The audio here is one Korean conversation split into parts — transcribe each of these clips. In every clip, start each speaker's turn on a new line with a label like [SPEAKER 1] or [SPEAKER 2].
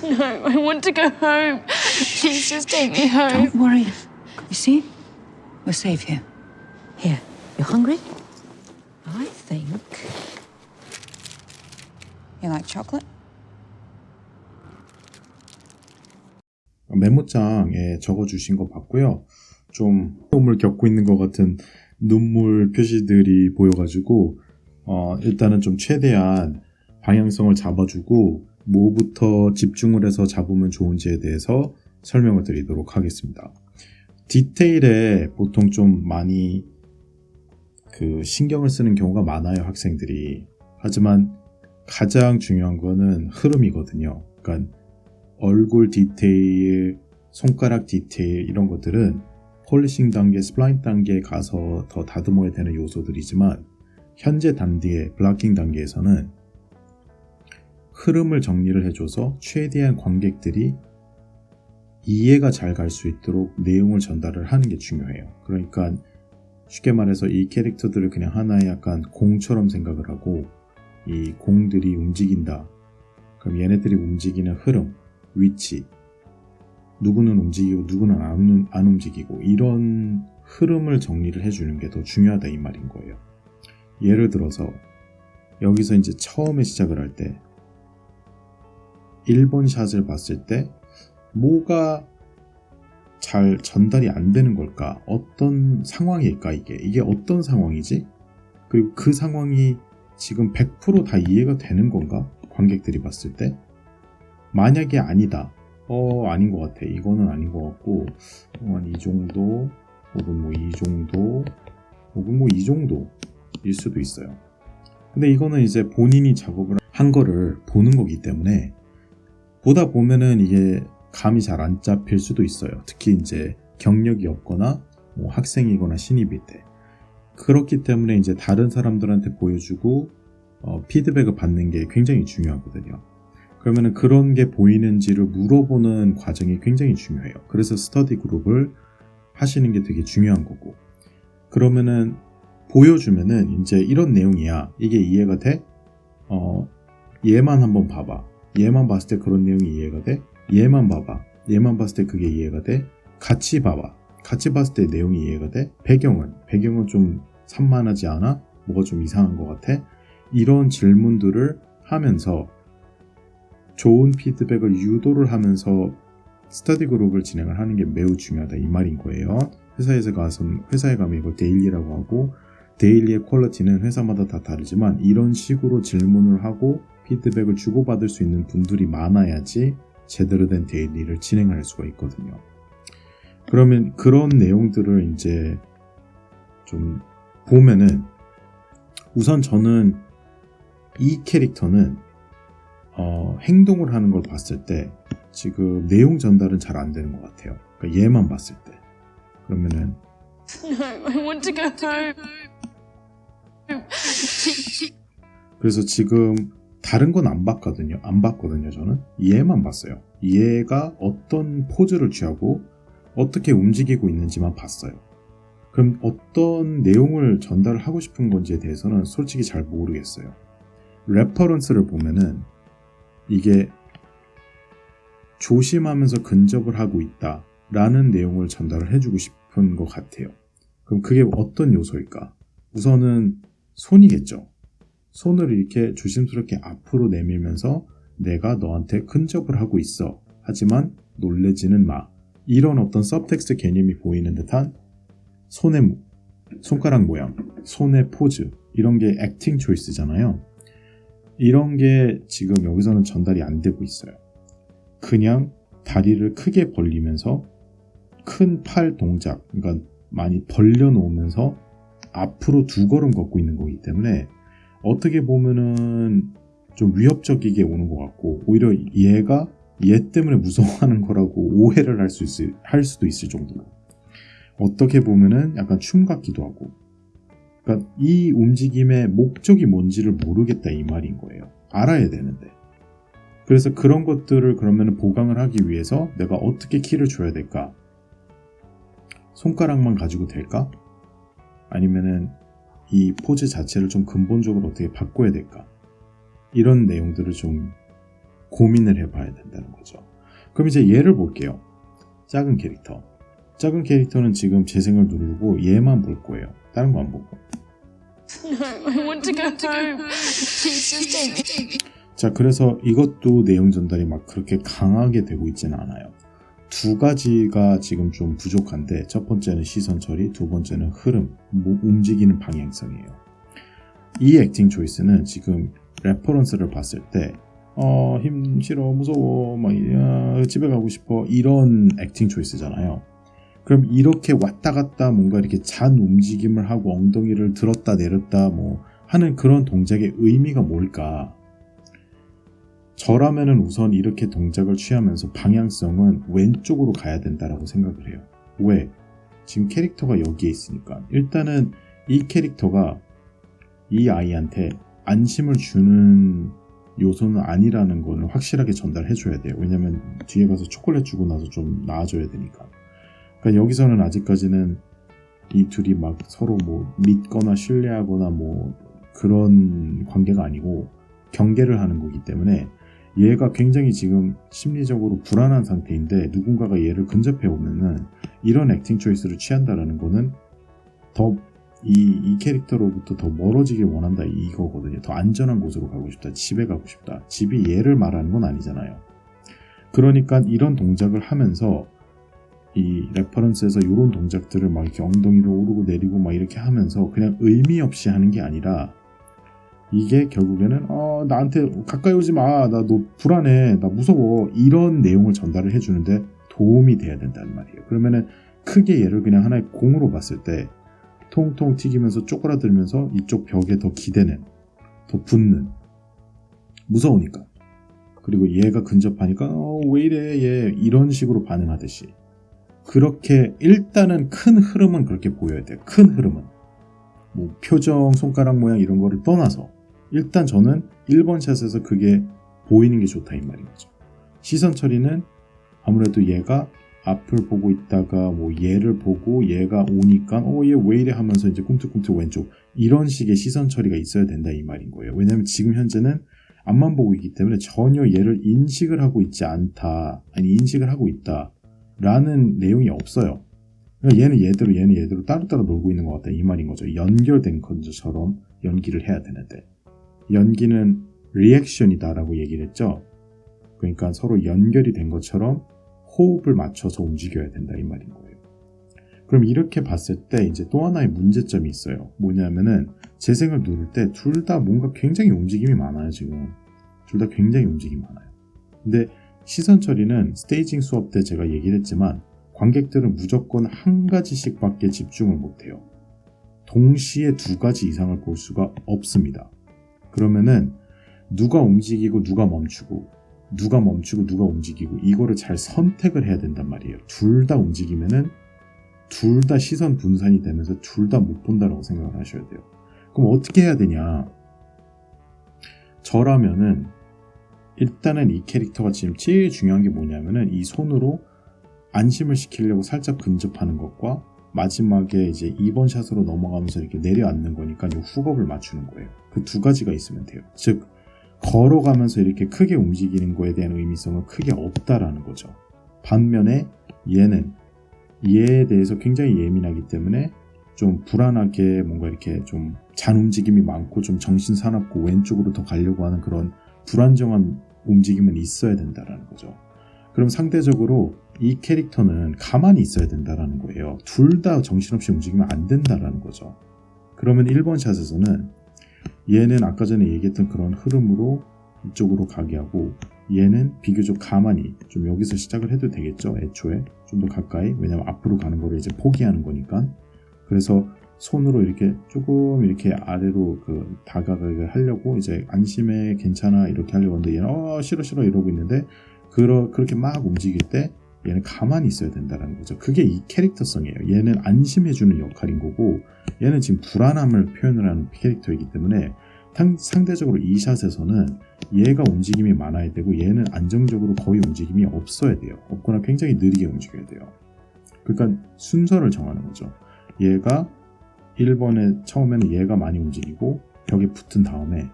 [SPEAKER 1] No, I want to go home. Please just take me home.
[SPEAKER 2] Don't worry. You see? We're safe here. Here. You hungry? I think. You like chocolate?
[SPEAKER 3] 메모장에 적어주신 거 봤고요. 좀 힘을 겪고 있는 것 같은 눈물 표시들이 보여가지고 일단은 좀 최대한 방향성을 잡아주고 뭐부터 집중을 해서 잡으면 좋은지에 대해서 설명을 드리도록 하겠습니다. 디테일에 보통 좀 많이 신경을 쓰는 경우가 많아요, 학생들이. 하지만 가장 중요한 거는 흐름이거든요. 그러니까 얼굴 디테일, 손가락 디테일 이런 것들은 폴리싱 단계, 스플라인 단계에 가서 더 다듬어야 되는 요소들이지만 현재 단계의 블락킹 단계에서는 흐름을 정리를 해줘서 최대한 관객들이 이해가 잘 갈 수 있도록 내용을 전달을 하는 게 중요해요. 그러니까 쉽게 말해서 이 캐릭터들을 그냥 하나의 약간 공처럼 생각을 하고 이 공들이 움직인다. 그럼 얘네들이 움직이는 흐름, 위치, 누구는 움직이고 누구는 안 움직이고 이런 흐름을 정리를 해주는 게 더 중요하다 이 말인 거예요. 예를 들어서 여기서 이제 처음에 시작을 할 때 1번 샷을 봤을 때 뭐가 잘 전달이 안 되는 걸까? 어떤 상황일까 이게 어떤 상황이지? 그리고 그 상황이 지금 100% 다 이해가 되는 건가? 관객들이 봤을 때 만약에 아니다. 아닌 것 같아. 이거는 아닌 것 같고 한 이 정도 혹은 뭐 이 정도 혹은 뭐 이 정도일 수도 있어요. 근데 이거는 이제 본인이 작업을 한 거를 보는 거기 때문에 보다 보면은 이게 감이 잘 안 잡힐 수도 있어요. 특히 이제 경력이 없거나 뭐 학생이거나 신입일 때. 그렇기 때문에 이제 다른 사람들한테 보여주고 피드백을 받는 게 굉장히 중요하거든요. 그러면은 그런 게 보이는지를 물어보는 과정이 굉장히 중요해요. 그래서 스터디 그룹을 하시는 게 되게 중요한 거고. 그러면은 보여주면은 이제 이런 내용이야. 이게 이해가 돼? 얘만 한번 봐봐. 얘만 봤을 때 그런 내용이 이해가 돼? 얘만 봐봐. 얘만 봤을 때 그게 이해가 돼? 같이 봐봐. 같이 봤을 때 내용이 이해가 돼? 배경은 좀 산만하지 않아? 뭐가 좀 이상한 것 같아? 이런 질문들을 하면서 좋은 피드백을 유도를 하면서 스터디 그룹을 진행을 하는 게 매우 중요하다 이 말인 거예요. 회사에 가면 이걸 데일리라고 하고 데일리의 퀄리티는 회사마다 다 다르지만 이런 식으로 질문을 하고 피드백을 주고받을 수 있는 분들이 많아야지 제대로 된 데일리를 진행할 수가 있거든요. 그러면 그런 내용들을 이제 좀 보면은 우선 저는 이 캐릭터는 행동을 하는 걸 봤을 때 지금 내용 전달은 잘 안 되는 것 같아요. 그러니까 얘만 봤을 때 그러면은
[SPEAKER 1] No, I want to go home.
[SPEAKER 3] 그래서 지금 다른 건 안 봤거든요. 저는 얘만 봤어요. 얘가 어떤 포즈를 취하고 어떻게 움직이고 있는지만 봤어요. 그럼 어떤 내용을 전달을 하고 싶은 건지에 대해서는 솔직히 잘 모르겠어요. 레퍼런스를 보면은 이게 조심하면서 근접을 하고 있다 라는 내용을 전달을 해주고 싶은 것 같아요. 그럼 그게 어떤 요소일까? 우선은 손이겠죠. 손을 이렇게 조심스럽게 앞으로 내밀면서 내가 너한테 근접을 하고 있어. 하지만 놀래지는 마. 이런 어떤 서브텍스트 개념이 보이는 듯한 손가락 모양, 손의 포즈 이런 게 액팅 초이스잖아요. 이런 게 지금 여기서는 전달이 안 되고 있어요. 그냥 다리를 크게 벌리면서 큰 팔 동작, 그러니까 많이 벌려놓으면서 앞으로 2걸음 걷고 있는 거기 때문에 어떻게 보면은 좀 위협적이게 오는 것 같고 오히려 얘가 얘 때문에 무서워하는 거라고 오해를 할 수도 있을 정도로 어떻게 보면은 약간 춤 같기도 하고 그러니까 이 움직임의 목적이 뭔지를 모르겠다 이 말인 거예요. 알아야 되는데 그래서 그런 것들을 그러면 보강을 하기 위해서 내가 어떻게 키를 줘야 될까? 손가락만 가지고 될까? 아니면은 이 포즈 자체를 좀 근본적으로 어떻게 바꿔야 될까? 이런 내용들을 좀 고민을 해봐야 된다는 거죠. 그럼 이제 얘를 볼게요. 작은 캐릭터. 작은 캐릭터는 지금 재생을 누르고 얘만 볼 거예요. 다른 거 안 보고.
[SPEAKER 1] No, I want to go home. Please just take me.
[SPEAKER 3] 자, 그래서 이것도 내용 전달이 막 그렇게 강하게 되고 있지는 않아요. 두 가지가 지금 좀 부족한데, 첫 번째는 시선 처리, 두 번째는 흐름, 움직이는 방향성이에요. 이 액팅 초이스는 지금 레퍼런스를 봤을 때 힘 싫어, 무서워, 막 집에 가고 싶어, 이런 액팅 초이스잖아요. 그럼 이렇게 왔다 갔다 뭔가 이렇게 잔 움직임을 하고 엉덩이를 들었다 내렸다 뭐 하는 그런 동작의 의미가 뭘까? 저라면은 우선 이렇게 동작을 취하면서 방향성은 왼쪽으로 가야 된다라고 생각을 해요. 왜? 지금 캐릭터가 여기에 있으니까. 일단은 이 캐릭터가 이 아이한테 안심을 주는 요소는 아니라는 거는 확실하게 전달해 줘야 돼요. 왜냐면 뒤에 가서 초콜릿 주고 나서 좀 나아져야 되니까. 그러니까 여기서는 아직까지는 이 둘이 막 서로 뭐 믿거나 신뢰하거나 뭐 그런 관계가 아니고 경계를 하는 거기 때문에 얘가 굉장히 지금 심리적으로 불안한 상태인데 누군가가 얘를 근접해 오면은 이런 액팅 초이스를 취한다라는 거는 더 이 캐릭터로부터 더 멀어지길 원한다 이거거든요. 더 안전한 곳으로 가고 싶다. 집에 가고 싶다. 집이 얘를 말하는 건 아니잖아요. 그러니까 이런 동작을 하면서 이 레퍼런스에서 이런 동작들을 막 이렇게 엉덩이를 오르고 내리고 막 이렇게 하면서 그냥 의미 없이 하는 게 아니라 이게 결국에는 나한테 가까이 오지 마. 나 너 불안해. 나 무서워. 이런 내용을 전달을 해주는데 도움이 돼야 된다는 말이에요. 그러면은 크게 얘를 그냥 하나의 공으로 봤을 때 통통 튀기면서 쪼그라들면서 이쪽 벽에 더 기대는, 더 붙는, 무서우니까. 그리고 얘가 근접하니까 왜 이래 얘 이런 식으로 반응하듯이. 그렇게 일단은 큰 흐름은 그렇게 보여야 돼요. 큰 흐름은. 뭐 표정, 손가락 모양 이런 거를 떠나서 일단 저는 1번 샷에서 그게 보이는 게 좋다 이 말인 거죠. 시선 처리는 아무래도 얘가 앞을 보고 있다가 뭐 얘를 보고 얘가 오니까 얘 왜 이래 하면서 이제 꿈틀꿈틀 왼쪽 이런 식의 시선 처리가 있어야 된다 이 말인 거예요. 왜냐하면 지금 현재는 앞만 보고 있기 때문에 전혀 얘를 인식을 하고 있지 않다, 아니 인식을 하고 있다 라는 내용이 없어요. 그러니까 얘는 얘대로 따로따로 놀고 있는 것 같다 이 말인 거죠. 연결된 것처럼 연기를 해야 되는데 연기는 리액션이다 라고 얘기를 했죠. 그러니까 서로 연결이 된 것처럼 호흡을 맞춰서 움직여야 된다 이 말인 거예요. 그럼 이렇게 봤을 때 이제 또 하나의 문제점이 있어요. 뭐냐면은 재생을 누를 때 둘 다 뭔가 굉장히 움직임이 많아요. 지금 둘 다 굉장히 움직임이 많아요. 근데 시선 처리는 스테이징 수업 때 제가 얘기를 했지만 관객들은 무조건 한 가지씩 밖에 집중을 못해요. 동시에 두 가지 이상을 볼 수가 없습니다. 그러면은 누가 움직이고 누가 멈추고 누가 움직이고 이거를 잘 선택을 해야 된단 말이에요. 둘 다 움직이면은 둘 다 시선 분산이 되면서 둘 다 못 본다라고 생각을 하셔야 돼요. 그럼 어떻게 해야 되냐? 저라면은 일단은 이 캐릭터가 지금 제일 중요한 게 뭐냐면은 이 손으로 안심을 시키려고 살짝 근접하는 것과 마지막에 이제 2번 샷으로 넘어가면서 이렇게 내려앉는 거니까 이 훅업을 맞추는 거예요. 그 두 가지가 있으면 돼요. 즉 걸어가면서 이렇게 크게 움직이는 거에 대한 의미성은 크게 없다라는 거죠. 반면에 얘는 얘에 대해서 굉장히 예민하기 때문에 좀 불안하게 뭔가 이렇게 좀 잔 움직임이 많고 좀 정신사납고 왼쪽으로 더 가려고 하는 그런 불안정한 움직임은 있어야 된다라는 거죠. 그럼 상대적으로 이 캐릭터는 가만히 있어야 된다라는 거예요. 둘 다 정신없이 움직이면 안 된다라는 거죠. 그러면 1번 샷에서는 얘는 아까 전에 얘기했던 그런 흐름으로 이쪽으로 가게 하고 얘는 비교적 가만히 좀 여기서 시작을 해도 되겠죠. 애초에 좀 더 가까이, 왜냐면 앞으로 가는 거를 이제 포기하는 거니까. 그래서 손으로 이렇게 조금 이렇게 아래로 다가가게 하려고 이제 안심해 괜찮아 이렇게 하려고 하는데 얘는 싫어 이러고 있는데 그렇게 막 움직일 때 얘는 가만히 있어야 된다는 거죠. 그게 이 캐릭터성이에요. 얘는 안심해주는 역할인 거고 얘는 지금 불안함을 표현을 하는 캐릭터이기 때문에 상대적으로 이 샷에서는 얘가 움직임이 많아야 되고 얘는 안정적으로 거의 움직임이 없어야 돼요. 없거나 굉장히 느리게 움직여야 돼요. 그러니까 순서를 정하는 거죠. 얘가 1번에 처음에는 얘가 많이 움직이고 벽에 붙은 다음에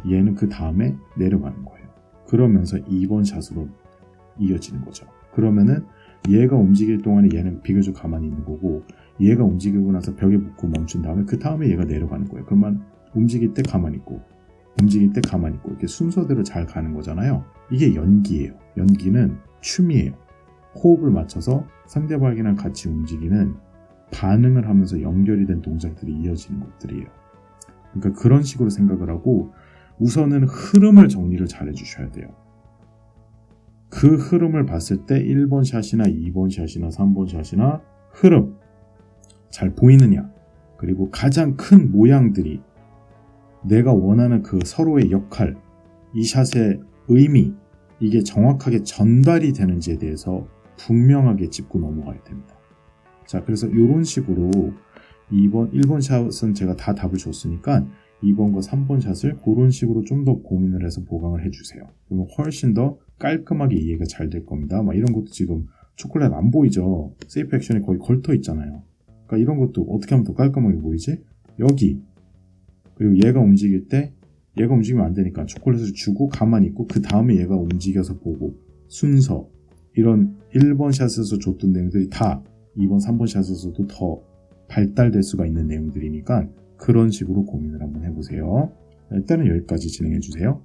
[SPEAKER 3] 얘는 그 다음에 내려가는 거예요. 그러면서 2번 샷으로 이어지는 거죠. 그러면은 얘가 움직일 동안에 얘는 비교적 가만히 있는 거고, 얘가 움직이고 나서 벽에 붙고 멈춘 다음에 그 다음에 얘가 내려가는 거예요. 그러면 움직일 때 가만히 있고 움직일 때 가만히 있고 이렇게 순서대로 잘 가는 거잖아요. 이게 연기예요. 연기는 춤이에요. 호흡을 맞춰서 상대방이랑 같이 움직이는, 반응을 하면서 연결이 된 동작들이 이어지는 것들이에요. 그러니까 그런 식으로 생각을 하고 우선은 흐름을 정리를 잘 해주셔야 돼요. 그 흐름을 봤을 때 1번 샷이나 2번 샷이나 3번 샷이나 흐름 잘 보이느냐, 그리고 가장 큰 모양들이 내가 원하는 그 서로의 역할, 이 샷의 의미, 이게 정확하게 전달이 되는지에 대해서 분명하게 짚고 넘어가야 됩니다. 자, 그래서 이런 식으로 1번 샷은 제가 다 답을 줬으니까 2번과 3번 샷을 그런 식으로 좀 더 고민을 해서 보강을 해주세요. 그러면 훨씬 더 깔끔하게 이해가 잘 될 겁니다. 막 이런 것도 지금 초콜릿 안 보이죠? 세이프 액션이 거의 걸터 있잖아요. 그러니까 이런 것도 어떻게 하면 더 깔끔하게 보이지? 여기, 그리고 얘가 움직일 때 얘가 움직이면 안 되니까 초콜릿을 주고 가만히 있고 그 다음에 얘가 움직여서 보고, 순서, 이런 1번 샷에서 줬던 내용들이 다 2번, 3번 샷에서도 더 발달될 수가 있는 내용들이니까 그런 식으로 고민을 한번 해보세요. 일단은 여기까지 진행해 주세요.